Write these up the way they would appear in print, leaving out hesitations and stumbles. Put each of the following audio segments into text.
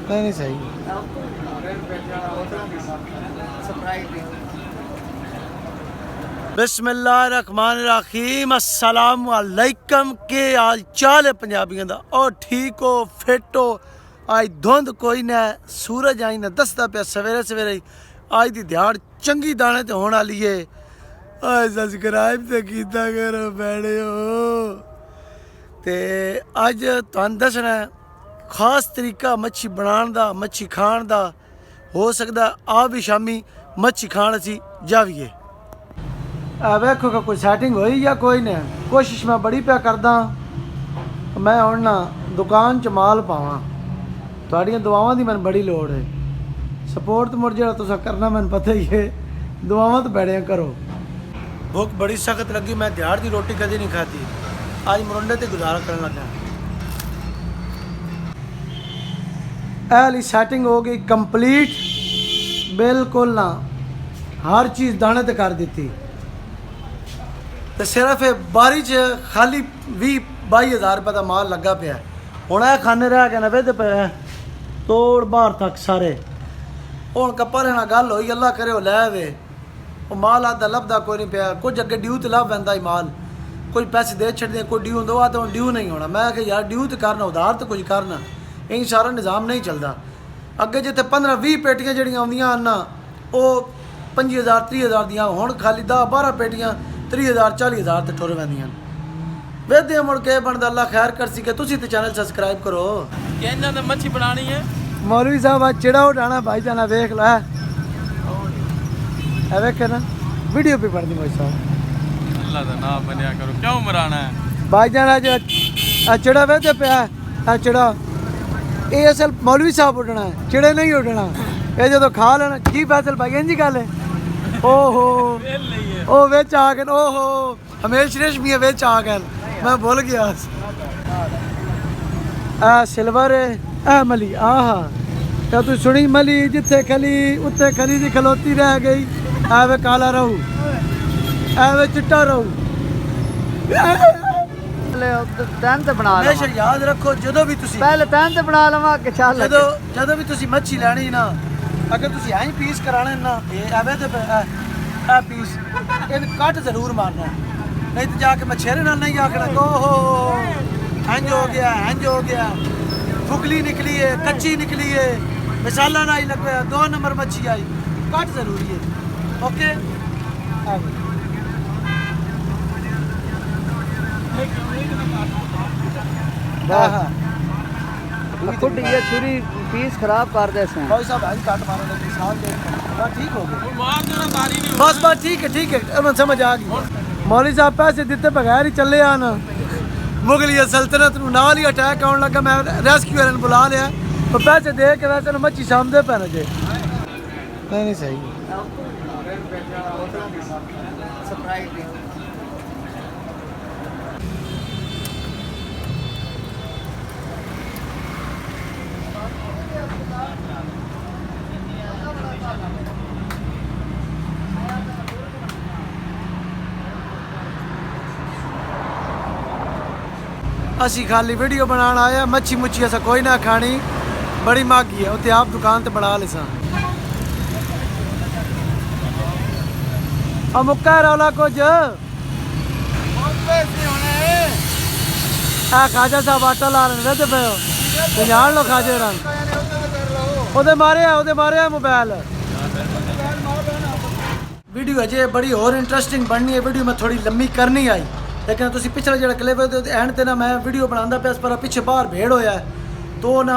नहीं नहीं सही। बिस्मिल्लाहिर्रहमानिर्रहीम, अस्सलाम वालेकुम। के हाल चाल है पंजाबियों का? और ठीक हो, फिट हो? आज धुंध कोई ना, सूरज आई ना दसदा पे सवेरे सवेरे। आज की दिहाड़ चंगी दाने तो होने वाली है। सब्सक्राइब तो किया करो बैठे हो। तो अज तुहानू दसना खास तरीका मच्छी बनाने का, मच्छी खाण का। हो सकता आ भी शामी मच्छी खाण असी जावीए। वेखो कि कोई सैटिंग हुई या कोई नहीं। कोशिश मैं बड़ी पिया करदा, मैं हुण ना दुकान च माल पावां। तुहाड़ियां दुआवां दी मैनूं बड़ी लोड़ है। सपोर्ट तो मुड़ जेह्ड़ा तुसां करना मैनूं पता ही है। दुआवां तो बड़ियां करो। भुख बड़ी सख्त लगी, मैं दिहाड़ की रोटी कदी नहीं खाती। आज मरुंडे ते गुजारा करन लगा। ऐली सैटिंग हो गई कंप्लीट, बिल्कुल ना हर चीज़ दाने ते कर दी। तो सिर्फ बारी च खाली 20-22 हज़ार रुपये का माल लगा पिया। हुण यह खाने रह गए नवे पे तोड़ बाहर तक सारे। हुण कप्पा नाल गल होई, अल्लाह करे वो लै वे। वो माल आदा लभदा कोई नहीं पिया। कुछ अगे ड्यू तो लभ पैंदा ही माल, कोई पैसे दे छड़दे, कोई ड्यू होंदा। आ तो हुण ड्यू नहीं होना। मैं कि यार ड्यू तो करना, उधार तो कुछ करना। इन सारा निज़ाम नहीं चलता। अगे जिते 15-20 पेटियां जड़ियां आउंदियां ना, वो 25,000-30 हज़ार दियां, हुण खाली 10-12 पेटियां 30,000-40 हज़ार ते टुर पैंदियां। वेदे मुड़ के बनदा, अल्लाह खैर कर सी। तुसीं ते चैनल सब्सक्राइब करो। कहना तो मच्छी बनानी है। मौलवी साहब आज चिड़ा उठाना भाई जाना, वेख ला वेख ना वीडियो पे पढ़नी भाई साहब। अल्लाह का नाम बनया करो, क्यों मराना है भाई जाना जो चिड़ा वेदे पे चिड़ा ये असल मौलवी साहब उठना है, चिड़े नहीं उठना। ये जो खा लेना जी फैसल भाई इंजी गल है। ओहो ओ विच आ गए, ओहो हमेश रेशमी विच आ गए, मैं भूल गया। आ सिल्वर है मली, आहा क्या तू सुनी मली? जिथे खली उत्थे खली दी खलोती रह गई। एवे काला रहू, एवे चिट्टा रहू। तैन ते बना हमेशा याद रखो, जो भी तुसी पहले तैन ते बना लवां कि चल जो भी तुसी मच्छी लैनी ना, अगर तुसी ऐं पीस कराने ना, एवे ते पीस इन कट जरूर मारना, नहीं तो जाके मछेरे नाल नहीं आखना ओहो इंज हो गया, इंज हो गया। फुकली निकली है, कच्ची निकली है, मसाला नहीं लग गया, 2 नंबर मच्छी आई। कट जरूरी है। ओके खुद ये छुरी पीस खराब कर दे से भाई साहब आज काट मारो ना, साल दे बस ठीक हो गया। मार देना तारी नहीं। बस ठीक है, ठीक है, अब समझ आ गई। मौलवी साहब पैसे दिते बगैर ही चले आना। मुगलिया सल्तनत नूं नाल ही अटैक आउण लगा, मैं रेस्क्यू वाले बुला लिया। तो पैसे दे के वैसे मच्छी सामदे पैना जे नहीं नहीं सही। असी खाली वीडियो बनाना आया, मच्छी मुच्छी असा कोई ना खानी, बड़ी महंगी है। उत्ते आप दुकान ते बना ले सा। मुक्का रौला कुछ खाजा साहब आटा ला रहे थे पे जान लो खाजे रंग ओदे मारे मोबाइल। वीडियो अजे बड़ी और इंटरेस्टिंग बननी है। वीडियो मैं थोड़ी लम्मी करनी आई, लेकिन तुसी पिछला जो क्लिप एंड ते ना मैं वीडियो बनांदा पिया, पर पिछे बाहर भेड़ होया है तो ना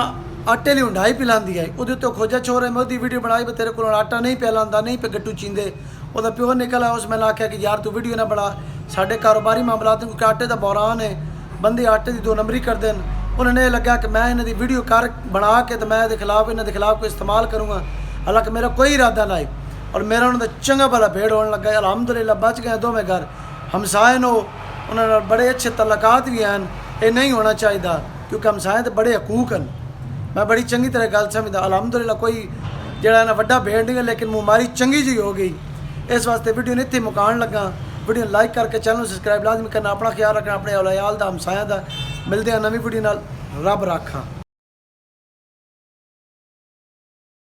आटे ली हुंडाई पिलांदी है। उहदे उत्ते खोजा चोर है, मैं उहदी वीडियो बनाई, तेरे को आटा नहीं पिलांदा, नहीं पे गट्टू चींदे। उहदा प्यो निकला, उस मैंने आख्या कि यार तू वीडियो ना बना, साढ़े कारोबारी मामलात क्योंकि आटे का बहरान है, बंदे आटे की 2 नंबरी कर देन। उन्होंने लग्या कि मैं इन्हों की वीडियो कर बना के तो मैं इन्हों के खिलाफ कोई इस्तेमाल करूँगा। हालांकि मेरा कोई इरादा नहीं, और मेरा उन्होंने चंगा भला भेड़ होने लगा। अलहमदुलिल्लाह बच गए दोवें घर, हमसाए नो उन्होंने बड़े अच्छे तलकात भी हैं। ये नहीं होना चाहिए क्योंकि हमसाए तो बड़े हकूक हैं। मैं बड़ी चंगी तरह गल समझदा। अलहमदुलिल्लाह कोई जड़ा ना वड्डा भेड़ नहीं है, लेकिन मुमारी चंगी जी हो गई। इस वास्ते वीडियो ने इत्थे मुकान लगा। वीडियो लाइक करके चैनल सब्सक्राइब लाजमी करना। अपना ख्याल रखना, अपने औलायाल दा, हमसाया दा। मिलते हैं नवी वीडियो नाल। रब राखा।